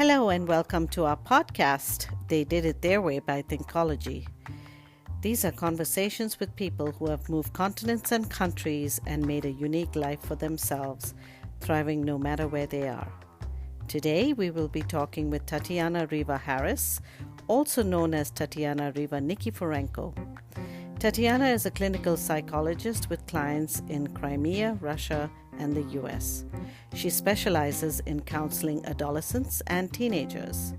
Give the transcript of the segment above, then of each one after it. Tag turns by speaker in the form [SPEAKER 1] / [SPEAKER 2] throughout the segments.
[SPEAKER 1] Hello and welcome to our podcast, They Did It Their Way by Thinkologie. These are conversations with people who have moved continents and countries and made a unique life for themselves, thriving no matter where they are. Today we will be talking with Tatiana Riva Harris, also known as Tatiana Riva Nikiforenko. Tatiana is a clinical psychologist with clients in Crimea, Russia, and the US. She specializes in counseling adolescents and teenagers.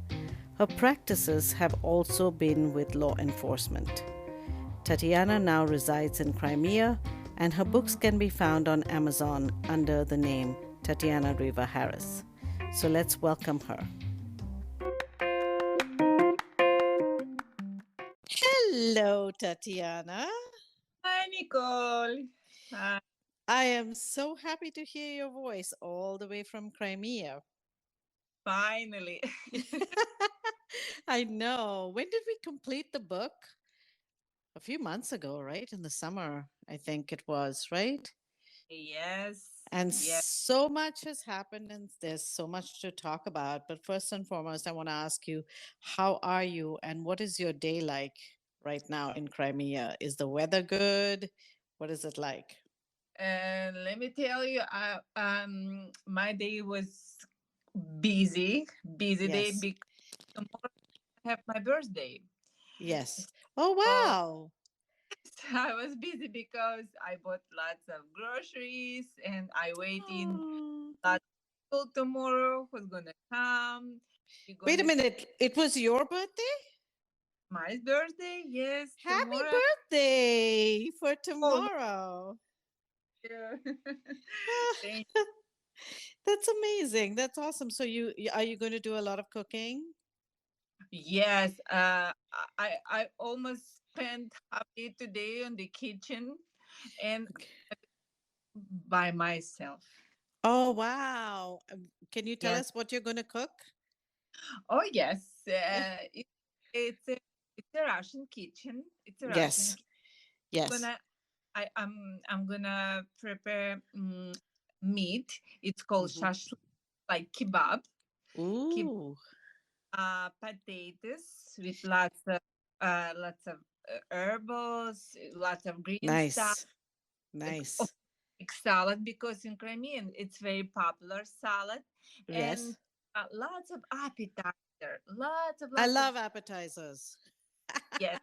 [SPEAKER 1] Her practices have also been with law enforcement. Tatiana now resides in Crimea, and her books can be found on Amazon under the name Tatiana Riva Harris. So let's welcome her. Hello, Tatiana.
[SPEAKER 2] Hi, Nicole.
[SPEAKER 1] I am so happy to hear your voice all the way from Crimea.
[SPEAKER 2] Finally.
[SPEAKER 1] I know. When did we complete the book? A few months ago, right? In the summer, I think it was, right?
[SPEAKER 2] Yes.
[SPEAKER 1] And
[SPEAKER 2] Yes.
[SPEAKER 1] so much has happened, and there's so much to talk about. But first and foremost, I want to ask you, how are you, and what is your day like right now in Crimea? Is the weather good? What is it like?
[SPEAKER 2] And let me tell you, my day was busy, busy day
[SPEAKER 1] Yes.
[SPEAKER 2] because tomorrow I have my birthday.
[SPEAKER 1] Yes. Oh,
[SPEAKER 2] So
[SPEAKER 1] wow.
[SPEAKER 2] I was busy because I bought lots of groceries and I waiting
[SPEAKER 1] Oh.
[SPEAKER 2] lots of people tomorrow who's gonna come. We're
[SPEAKER 1] Wait a
[SPEAKER 2] gonna
[SPEAKER 1] minute. It was your birthday?
[SPEAKER 2] my birthday, yes,
[SPEAKER 1] Happy
[SPEAKER 2] tomorrow.
[SPEAKER 1] birthday for
[SPEAKER 2] Oh,
[SPEAKER 1] tomorrow.
[SPEAKER 2] yeah. Thank
[SPEAKER 1] That's amazing. That's awesome. So are you going to do a lot of cooking?
[SPEAKER 2] Yes, I almost spent half day today on the kitchen and
[SPEAKER 1] Okay.
[SPEAKER 2] by myself.
[SPEAKER 1] Oh, wow. Can you tell
[SPEAKER 2] Yes.
[SPEAKER 1] us what you're going to cook?
[SPEAKER 2] Oh yes. It's a it's a Russian kitchen. It's a Russian.
[SPEAKER 1] Yes. Yes.
[SPEAKER 2] Gonna I'm gonna prepare meat. It's called
[SPEAKER 1] Hmm.
[SPEAKER 2] shashlik, like kebab. Kebab,
[SPEAKER 1] Ooh,
[SPEAKER 2] potatoes with lots of herbals, lots of green stuff.
[SPEAKER 1] nice.
[SPEAKER 2] Like
[SPEAKER 1] Nice.
[SPEAKER 2] salad because in Crimean it's very popular salad and
[SPEAKER 1] Yes.
[SPEAKER 2] lots of appetizer,
[SPEAKER 1] I
[SPEAKER 2] lots of
[SPEAKER 1] love appetizers.
[SPEAKER 2] yes,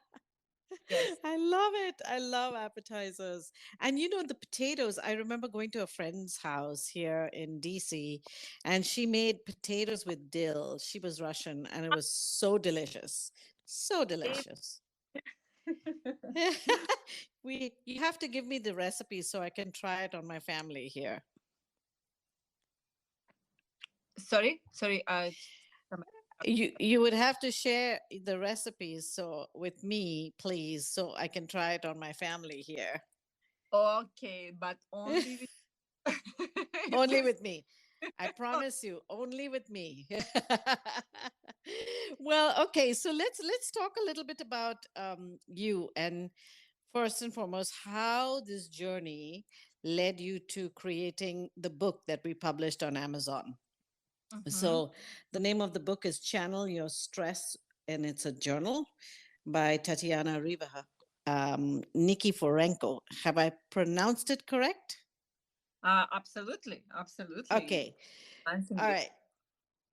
[SPEAKER 2] yes.
[SPEAKER 1] I love it. I love appetizers. And the potatoes, I remember going to a friend's house here in DC and she made potatoes with dill. She was Russian and it was so delicious. So
[SPEAKER 2] It-
[SPEAKER 1] delicious. You have to give me the recipe so I can try it on my family here.
[SPEAKER 2] sorry.
[SPEAKER 1] You would have to share the recipes with me, please, so I can try it on my family here.
[SPEAKER 2] Okay, but only with
[SPEAKER 1] Only with me. I promise you, only with me. Well, okay, so let's talk a little bit about you, and first and foremost, how this journey led you to creating the book that we published on Amazon.
[SPEAKER 2] Mhm.
[SPEAKER 1] So the name of the book is Channel Your Stress, and it's a journal by Tatiana Riva Nikiforenko. Have I pronounced it correct?
[SPEAKER 2] Absolutely, absolutely.
[SPEAKER 1] Okay.
[SPEAKER 2] Dancing
[SPEAKER 1] All
[SPEAKER 2] good.
[SPEAKER 1] right.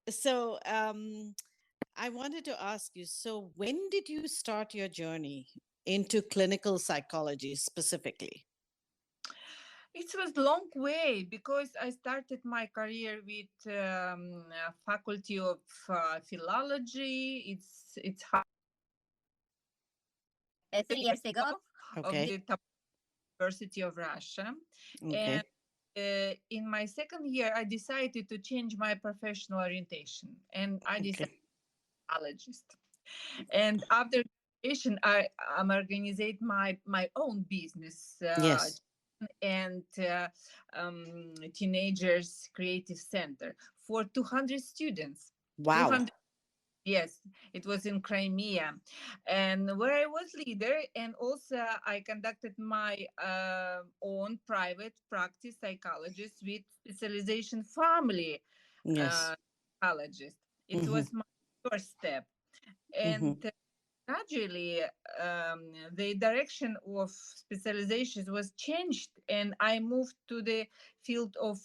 [SPEAKER 1] So I wanted to ask you, so when did you start your journey into clinical psychology specifically?
[SPEAKER 2] It was long way because I started my career with faculty of philology. It's 3 years ago of
[SPEAKER 1] Okay.
[SPEAKER 2] the top University of Russia, and
[SPEAKER 1] Okay.
[SPEAKER 2] in my second year, I decided to change my professional orientation, and I decided
[SPEAKER 1] Okay.
[SPEAKER 2] psychologist. And after graduation, I'm organizing my own business
[SPEAKER 1] Yes.
[SPEAKER 2] and teenagers creative center for 200 students.
[SPEAKER 1] Wow.
[SPEAKER 2] 200. Yes, it was in Crimea, and where I was leader, and also I conducted my own private practice psychologist with specialization family
[SPEAKER 1] Yes.
[SPEAKER 2] uh, psychologist. It
[SPEAKER 1] Mm-hmm.
[SPEAKER 2] was my first step. And
[SPEAKER 1] Mm-hmm.
[SPEAKER 2] gradually, the direction of specializations was changed, and I moved to the field of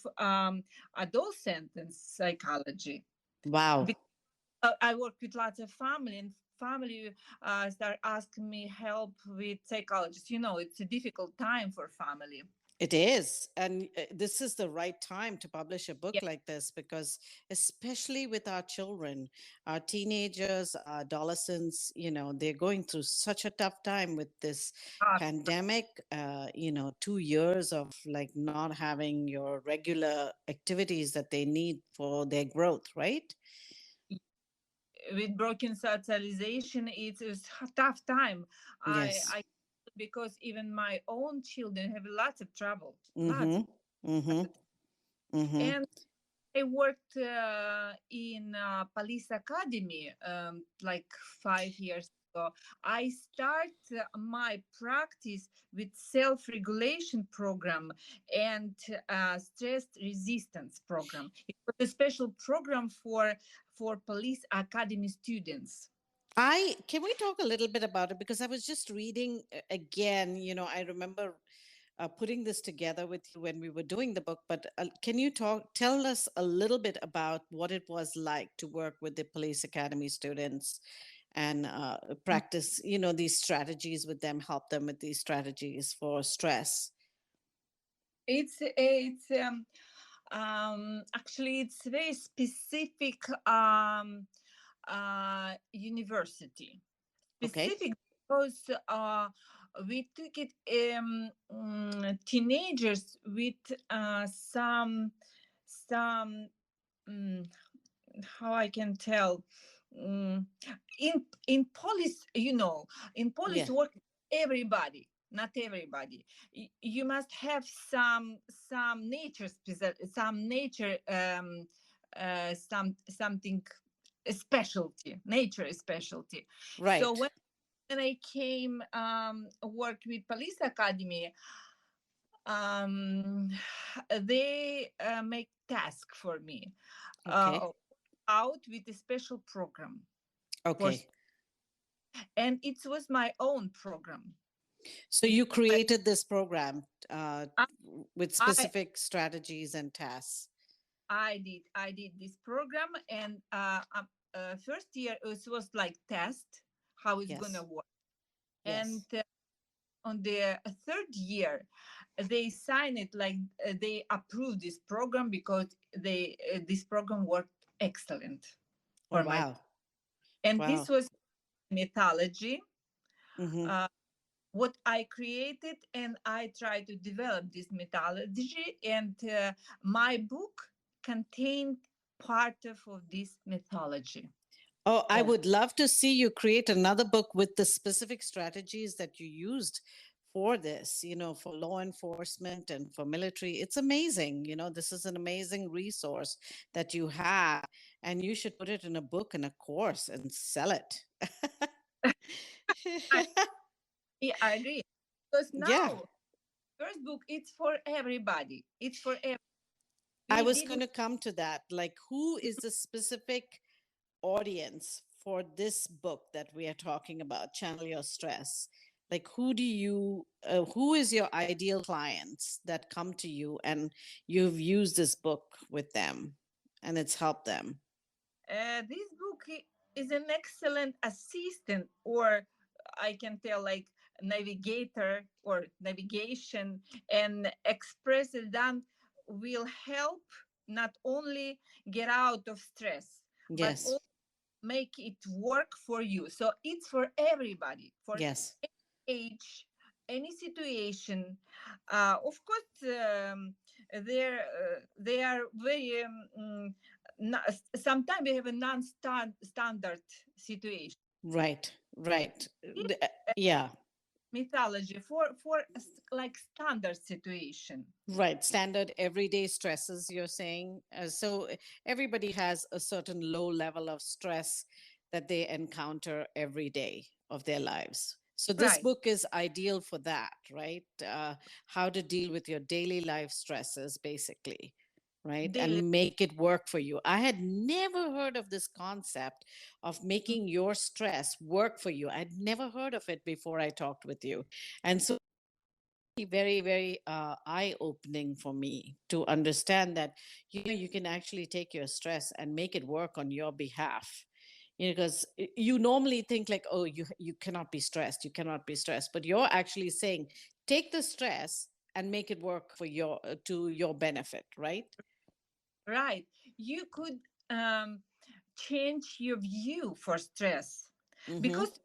[SPEAKER 2] adult sentence psychology.
[SPEAKER 1] Wow.
[SPEAKER 2] Because I work with lots of family, and family start asking me help with psychologists. It's a difficult time for family.
[SPEAKER 1] It is. And this is the right time to publish a book
[SPEAKER 2] Yeah.
[SPEAKER 1] like this because, especially with our children, our teenagers, our adolescents, they're going through such a tough time with this
[SPEAKER 2] uh,
[SPEAKER 1] pandemic. 2 years of like not having your regular activities that they need for their growth, right?
[SPEAKER 2] with broken socialization, it's a tough time.
[SPEAKER 1] Yes.
[SPEAKER 2] I Because even my own children have lots of trouble, lots
[SPEAKER 1] Mm-hmm. Mm-hmm.
[SPEAKER 2] of
[SPEAKER 1] Mm-hmm.
[SPEAKER 2] and I worked in police academy like 5 years ago. I start my practice with self-regulation program and stress resistance program. It was a special program for police academy students.
[SPEAKER 1] I can we talk a little bit about it because I was just reading again. I remember putting this together with you when we were doing the book. But can you tell us a little bit about what it was like to work with the police academy students and practice, these strategies with them, help them with these strategies for stress?
[SPEAKER 2] It's actually it's very specific university,
[SPEAKER 1] Okay.
[SPEAKER 2] specific because we took it teenagers with some mm, how I can tell. Mm, in police, in police
[SPEAKER 1] Yeah.
[SPEAKER 2] work everybody, not everybody. You must have some nature some nature something a specialty, nature is specialty. So
[SPEAKER 1] Right.
[SPEAKER 2] when I came work with police academy, um, they make task for me
[SPEAKER 1] Okay.
[SPEAKER 2] uh, out with a special program for,
[SPEAKER 1] Okay.
[SPEAKER 2] and it was my own program.
[SPEAKER 1] So you
[SPEAKER 2] I
[SPEAKER 1] created this program
[SPEAKER 2] I
[SPEAKER 1] with
[SPEAKER 2] I,
[SPEAKER 1] specific strategies and tasks.
[SPEAKER 2] I did this program, and first year it was like test how it's gonna
[SPEAKER 1] Yes.
[SPEAKER 2] work, and
[SPEAKER 1] Yes.
[SPEAKER 2] on the third year they sign it like they approve this program because they this program worked excellent
[SPEAKER 1] Oh,
[SPEAKER 2] for my,
[SPEAKER 1] wow.
[SPEAKER 2] and this
[SPEAKER 1] Wow.
[SPEAKER 2] was mythology,
[SPEAKER 1] Mm-hmm.
[SPEAKER 2] uh, what I created, and I try to develop this mythology, and my book contained part of this mythology.
[SPEAKER 1] Oh, I
[SPEAKER 2] Oh,
[SPEAKER 1] would love to see you create another book with the specific strategies that you used for this, for law enforcement and for military. It's amazing. This is an amazing resource that you have, and you should put it in a book and a course and sell it.
[SPEAKER 2] I, yeah, I agree, because
[SPEAKER 1] Yeah.
[SPEAKER 2] now first book it's for everybody, it's for
[SPEAKER 1] I
[SPEAKER 2] we
[SPEAKER 1] was going
[SPEAKER 2] didn't.
[SPEAKER 1] to come to that. Like, who is the specific audience for this book that we are talking about, Channel Your Stress? Like, who is your ideal clients that come to you and you've used this book with them and it's helped them?
[SPEAKER 2] This book is an excellent assistant, or I can tell like navigator or navigation, and express it done will help not only get out of stress, but
[SPEAKER 1] Yes.
[SPEAKER 2] also make it work for you. So it's for everybody, for
[SPEAKER 1] Yes.
[SPEAKER 2] age, any situation. Of course, they are very. Sometimes we have a non-standard situation.
[SPEAKER 1] Right. Right.
[SPEAKER 2] This
[SPEAKER 1] Yeah.
[SPEAKER 2] mythology for like standard situation.
[SPEAKER 1] Right, standard everyday stresses, you're saying. So everybody has a certain low level of stress that they encounter every day of their lives. So this
[SPEAKER 2] Right.
[SPEAKER 1] book is ideal for that, right? How to deal with your daily life stresses, basically. right?
[SPEAKER 2] daily.
[SPEAKER 1] And make it work for you. I had never heard of this concept of making your stress work for you. I'd never heard of it before I talked with you. And so very, very eye opening for me to understand that, you can actually take your stress and make it work on your behalf. Because you normally think like, oh, you cannot be stressed, you cannot be stressed, but you're actually saying, take the stress and make it work for your to your benefit, right?
[SPEAKER 2] Right. You could um, change your view for stress
[SPEAKER 1] Mm-hmm.
[SPEAKER 2] because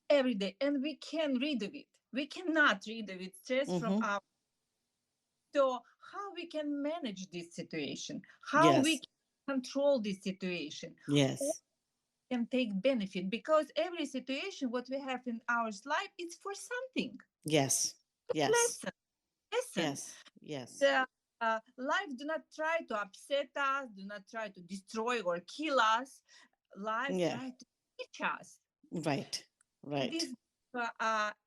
[SPEAKER 2] every day, and we can rid of it. We cannot rid of it stress from
[SPEAKER 1] Mm-hmm.
[SPEAKER 2] our. So how we can manage this situation? How we
[SPEAKER 1] Yes.
[SPEAKER 2] can control this situation? Or
[SPEAKER 1] Yes.
[SPEAKER 2] can take benefit because every situation what we have in our life it's for something.
[SPEAKER 1] Yes. Yes.
[SPEAKER 2] Lesson, lesson.
[SPEAKER 1] Yes. Yes.
[SPEAKER 2] The life do not try to upset us, do not try to destroy or kill us. Life
[SPEAKER 1] Yeah.
[SPEAKER 2] try to teach us.
[SPEAKER 1] Right. Right.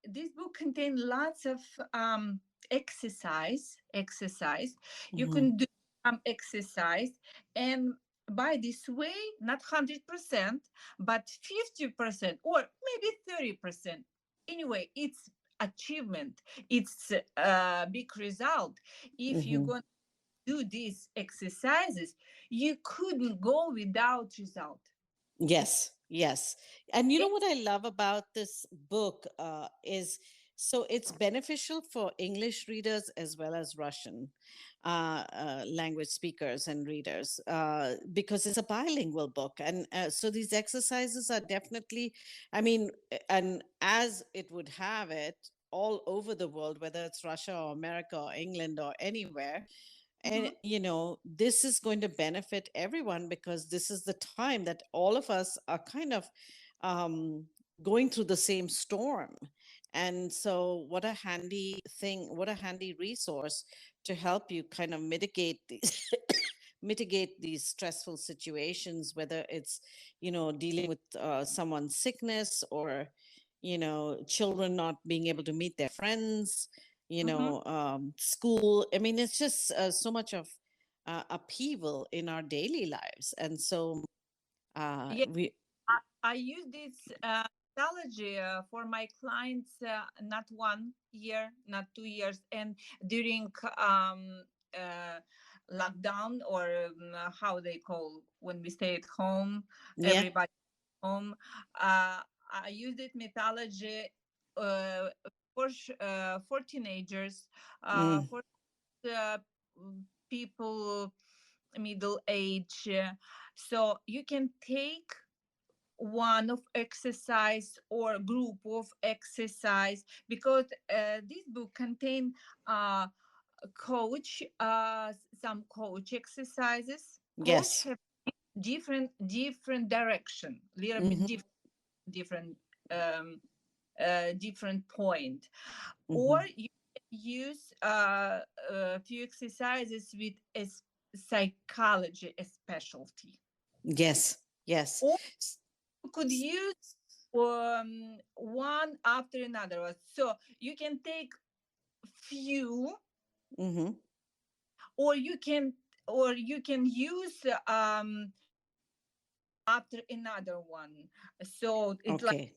[SPEAKER 2] This book contains lots of exercise. You
[SPEAKER 1] Mm-hmm.
[SPEAKER 2] can do some exercise, and by this way, not 100%, but 50% or maybe 30%. Anyway, it's achievement. It's a big result. If you're
[SPEAKER 1] Mm-hmm.
[SPEAKER 2] going to do these exercises, you couldn't go without result.
[SPEAKER 1] Yes, yes. And you know what I love about this book is, so it's beneficial for English readers as well as Russian language speakers and readers, because it's a bilingual book. And so these exercises are definitely, I mean, and as it would have it, all over the world, whether it's Russia or America or England or anywhere, and
[SPEAKER 2] Mhm,
[SPEAKER 1] this is going to benefit everyone, because this is the time that all of us are kind of um, going through the same storm. And so what a handy thing, what a handy resource to help you kind of mitigate these mitigate these stressful situations, whether it's dealing with someone's sickness, or children not being able to meet their friends,
[SPEAKER 2] mhm.
[SPEAKER 1] school. I mean, it's just so much of upheaval in our daily lives. And so we
[SPEAKER 2] I use this methodology for my clients not 1 year, not 2 years, and during uh, lockdown or how they call when we stay at home,
[SPEAKER 1] yeah.
[SPEAKER 2] everybody home. Uh, I use this methodology uh, for teenagers,
[SPEAKER 1] Mm,
[SPEAKER 2] for uh, people middle age. So you can take one of exercise or group of exercise because this book contain uh, some coach exercises. Coach
[SPEAKER 1] yes.
[SPEAKER 2] have different direction, little bit
[SPEAKER 1] Hmm.
[SPEAKER 2] different um, different point, or
[SPEAKER 1] Hmm.
[SPEAKER 2] you can use a few exercises with a psychology a specialty,
[SPEAKER 1] Yes. Yes.
[SPEAKER 2] or you could use one after another. So you can take few,
[SPEAKER 1] Hmm.
[SPEAKER 2] or you can use after another one. So it's like
[SPEAKER 1] Okay.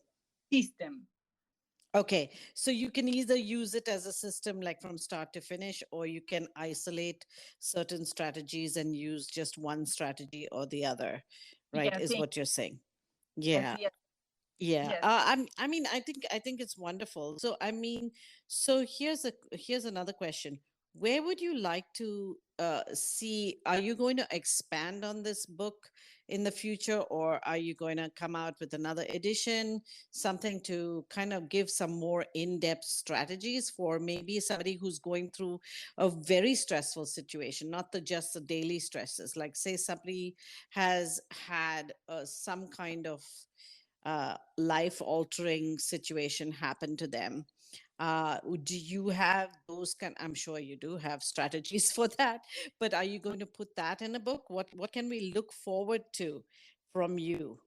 [SPEAKER 2] system.
[SPEAKER 1] Okay, so you can either use it as a system, like from start to finish, or you can isolate certain strategies and use just one strategy or the other, right?
[SPEAKER 2] Yeah,
[SPEAKER 1] Is
[SPEAKER 2] thank
[SPEAKER 1] what you're saying.
[SPEAKER 2] yes,
[SPEAKER 1] Yeah.
[SPEAKER 2] yes,
[SPEAKER 1] Yeah,
[SPEAKER 2] yes.
[SPEAKER 1] I mean, I think it's wonderful. So, I mean, so here's another question. Where would you like to see? Are you going to expand on this book in the future, or are you going to come out with another edition, something to kind of give some more in-depth strategies for maybe somebody who's going through a very stressful situation, not just the daily stresses. Like, say somebody has had some kind of life altering situation happen to them. Do you have those kind? I'm sure you do have strategies for that, but are you going to put that in a book? What can we look forward to from you?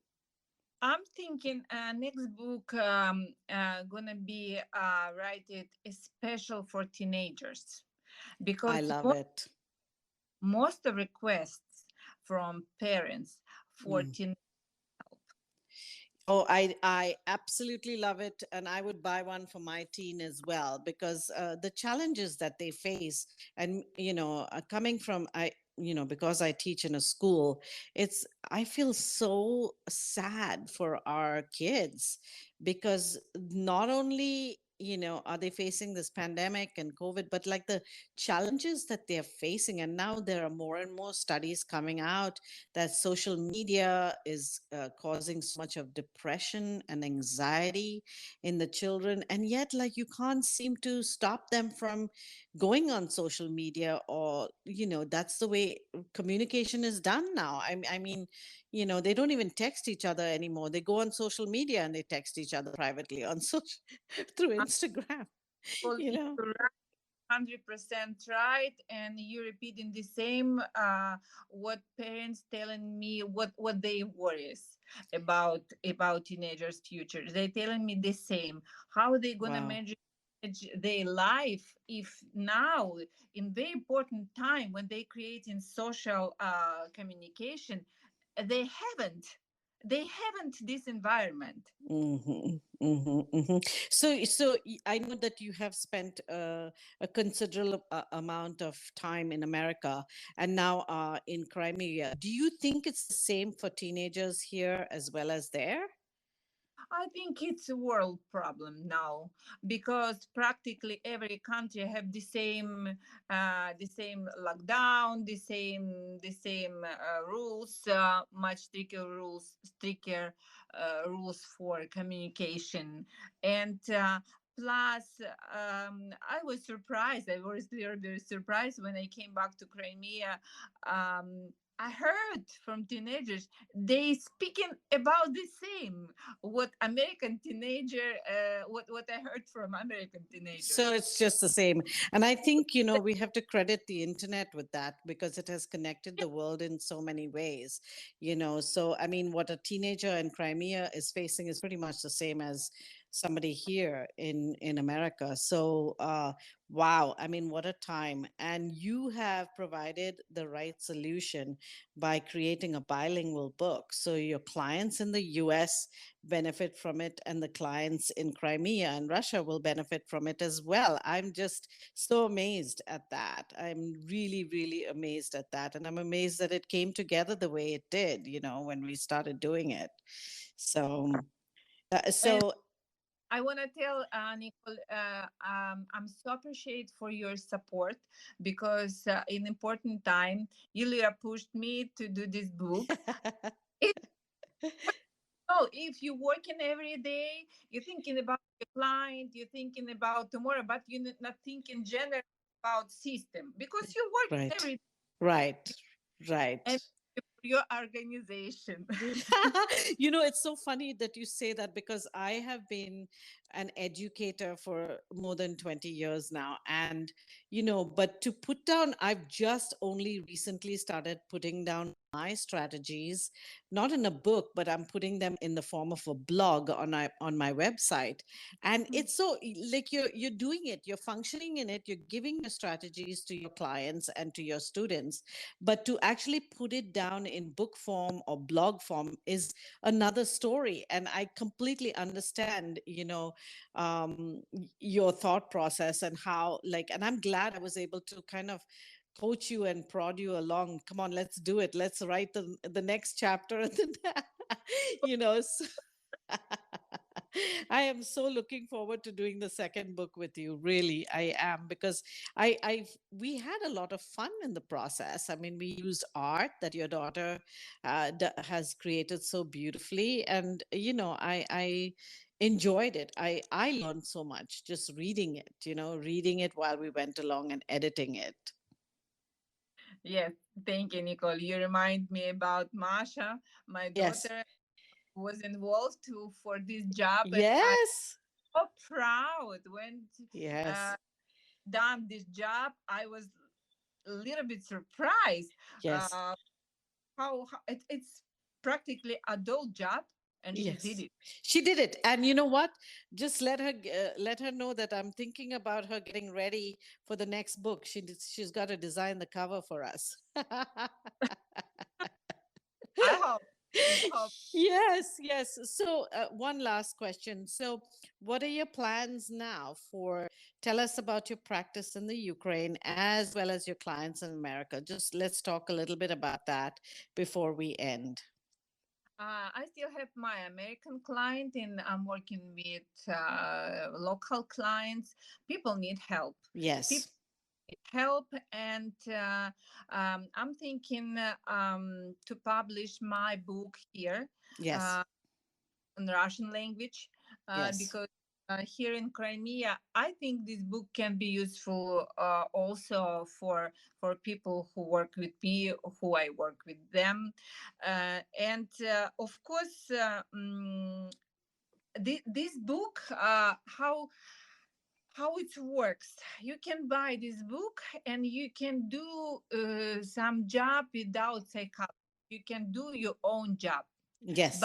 [SPEAKER 2] I'm thinking next book gonna be write it special for teenagers
[SPEAKER 1] I
[SPEAKER 2] because
[SPEAKER 1] love it.
[SPEAKER 2] most of requests from parents for
[SPEAKER 1] Mm.
[SPEAKER 2] teen.
[SPEAKER 1] Oh, I absolutely love it, and I would buy one for my teen as well because the challenges that they face, and coming from because I teach in a school, I feel so sad for our kids because not only are they facing this pandemic and COVID, but like the challenges that they're facing, and now there are more and more studies coming out that social media is causing so much of depression and anxiety in the children, and yet like you can't seem to stop them from going on social media, or that's the way communication is done now. I mean, they don't even text each other anymore. They go on social media and they text each other privately on social through Instagram.
[SPEAKER 2] Well,
[SPEAKER 1] you know
[SPEAKER 2] you're 100% right, and you repeating the same what parents telling me what they worries about teenagers future. They telling me the same, how they gonna
[SPEAKER 1] wow.
[SPEAKER 2] manage their life if now in very important time when they creating social communication, they haven't they haven't this environment.
[SPEAKER 1] So I know that you have spent a considerable amount of time in America and now in Crimea. Do you think it's the same for teenagers here as well as there?
[SPEAKER 2] I think it's a world problem now because practically every country have the same lockdown, the same rules, much stricter rules for communication, and plus I was surprised. I was very surprised when I came back to Crimea. I heard from teenagers they speaking about the same what American teenager, what I heard from American
[SPEAKER 1] So
[SPEAKER 2] teenagers.
[SPEAKER 1] it's just the same. And I think, we have to credit the internet with that because it has connected the world in so many ways. So I mean, what a teenager in Crimea is facing is pretty much the same as somebody here in America. So wow, I mean, what a time. And you have provided the right solution by creating a bilingual book. So your clients in the US benefit from it, and the clients in Crimea and Russia will benefit from it as well. I'm just so amazed at that. I'm really, really amazed at that. And I'm amazed that it came together the way it did, when we started doing it. So,
[SPEAKER 2] And
[SPEAKER 1] so
[SPEAKER 2] I want to tell Nicole, I'm so appreciate for your support because in important time, Yulia pushed me to do this book. It, so if you're working every day, you're thinking about your client, you're thinking about tomorrow, but you're not thinking general about system because you're working
[SPEAKER 1] right,
[SPEAKER 2] every
[SPEAKER 1] right,
[SPEAKER 2] day
[SPEAKER 1] right.
[SPEAKER 2] and your organization.
[SPEAKER 1] It's so funny that you say that because I have been an educator for more than 20 years now. And, but to put down, I've just only recently started putting down my strategies, not in a book, but I'm putting them in the form of a blog on my website. And it's so like you're doing it, you're functioning in it, you're giving your strategies to your clients and to your students, but to actually put it down in book form or blog form is another story. And I completely understand, your thought process and how, like, and I'm glad I was able to kind of coach you and prod you along. Come on, let's do it. Let's write the next chapter. And then, so I am so looking forward to doing the second book with you. Really, I am, because we had a lot of fun in the process. I mean, we used art that your daughter has created so beautifully, and I enjoyed it. I learned so much just reading it. Reading it while we went along and editing it.
[SPEAKER 2] Yes, thank you, Nicole. You remind me about Masha, my
[SPEAKER 1] Yes,
[SPEAKER 2] daughter was involved too for this job, and I'm
[SPEAKER 1] yes,
[SPEAKER 2] so proud when uh,
[SPEAKER 1] yes,
[SPEAKER 2] done this job. I was a little bit surprised
[SPEAKER 1] yes.
[SPEAKER 2] how it's practically adult job. and she did
[SPEAKER 1] Yes,
[SPEAKER 2] it.
[SPEAKER 1] she did it. And you know what? Just let her know that I'm thinking about her getting ready for the next book. She's got to design the cover for us.
[SPEAKER 2] I hope. I hope.
[SPEAKER 1] Yes, yes. So, one last question. So, what are your plans now for? Tell us about your practice in the Ukraine as well as your clients in America. Just let's talk a little bit about that before we end.
[SPEAKER 2] I still have my American client, and I'm working with local clients. People need help.
[SPEAKER 1] Yes,
[SPEAKER 2] People need help, and I'm thinking to publish my book here.
[SPEAKER 1] yes,
[SPEAKER 2] Uh, in Russian language
[SPEAKER 1] yes,
[SPEAKER 2] because here in Crimea, I think this book can be useful also for people who work with me, who I work with them, and of course, this book, how it works. You can buy this book and you can do some job without psychology. You can do your own job, but
[SPEAKER 1] yes,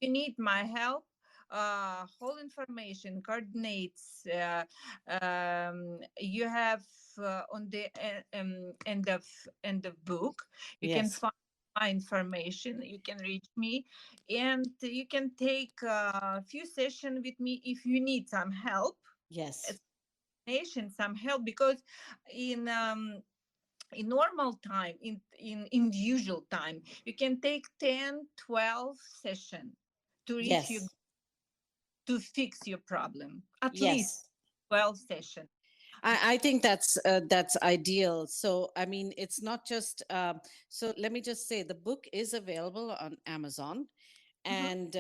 [SPEAKER 2] you need my help. Whole information, coordinates. You have on the end of book. You can
[SPEAKER 1] yes,
[SPEAKER 2] find my information. You can reach me, and you can take a few sessions with me if you need some help.
[SPEAKER 1] yes,
[SPEAKER 2] Explanation, some help, because in normal time, in the usual time, you can take 10, 12 session to reach you,
[SPEAKER 1] yes,
[SPEAKER 2] to fix your problem, at least
[SPEAKER 1] yes.
[SPEAKER 2] 12 session.
[SPEAKER 1] I think that's ideal. So, I mean, it's not just. So, let me just say, the book is available on Amazon,
[SPEAKER 2] Mhm.
[SPEAKER 1] and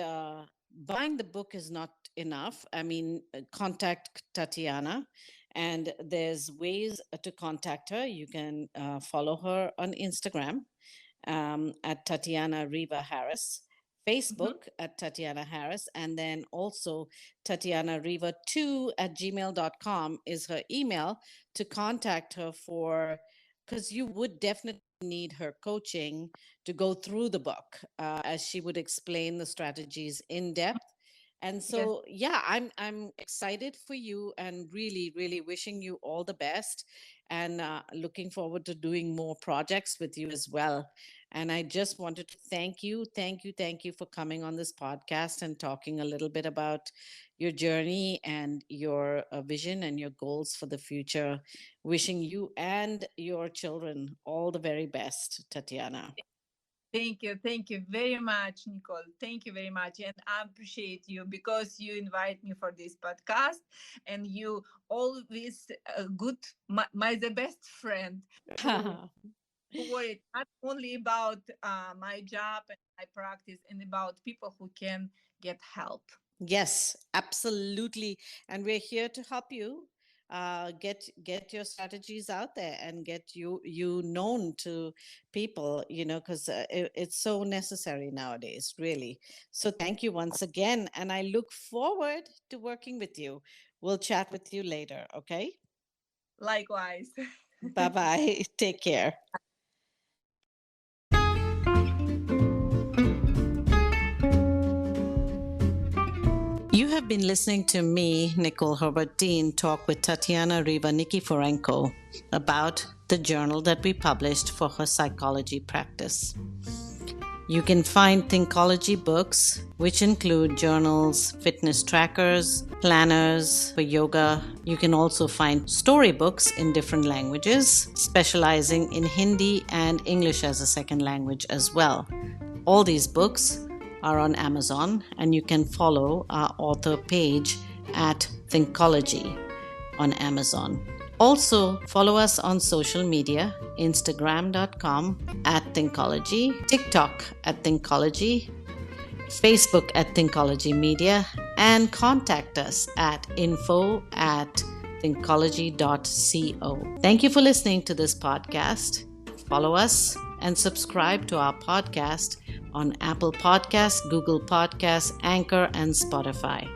[SPEAKER 1] buying the book is not enough. I mean, contact Tatiana, and there's ways to contact her. You can follow her on Instagram at Tatiana Riva Harris,
[SPEAKER 2] Mhm.
[SPEAKER 1] Facebook at Tatiana Harris, and then also Tatiana Riva2 at gmail.com is her email to contact her for, because you would definitely need her coaching to go through the book as she would explain the strategies in depth. And
[SPEAKER 2] Yes.
[SPEAKER 1] so, yeah, I'm excited for you and really, really wishing you all the best, and looking forward to doing more projects with you as well. And I just wanted to thank you, thank you, thank you for coming on this podcast and talking a little bit about your journey and your vision and your goals for the future. Wishing you and your children all the very best, Tatiana.
[SPEAKER 2] Thank you very much, Nicole. Thank you very much, and I appreciate you because you invite me for this podcast, and you always good, my the best friend who worried not only about my job and my practice, and about people who can get help.
[SPEAKER 1] Yes, absolutely. And we're here to help you get your strategies out there and get you known to people, because it's so necessary nowadays, really. So thank you once again, and I look forward to working with you. We'll chat with you later, okay?
[SPEAKER 2] Likewise.
[SPEAKER 1] Bye bye. Take care. You have been listening to me, Nicole Herbert Dean, talk with Tatiana Riva Nikiforenko about the journal that we published for her psychology practice. You can find Thinkologie books, which include journals, fitness trackers, planners for yoga. You can also find storybooks in different languages, specializing in Hindi and English as a second language as well. All these books are on Amazon, and you can follow our author page at Thinkologie on Amazon. Also, follow us on social media, Instagram.com at Thinkologie, TikTok at Thinkologie, Facebook at Thinkologie Media, and contact us at info@thinkologie.co. Thank you for listening to this podcast. Follow us and subscribe to our podcast on Apple Podcasts, Google Podcasts, Anchor, and Spotify.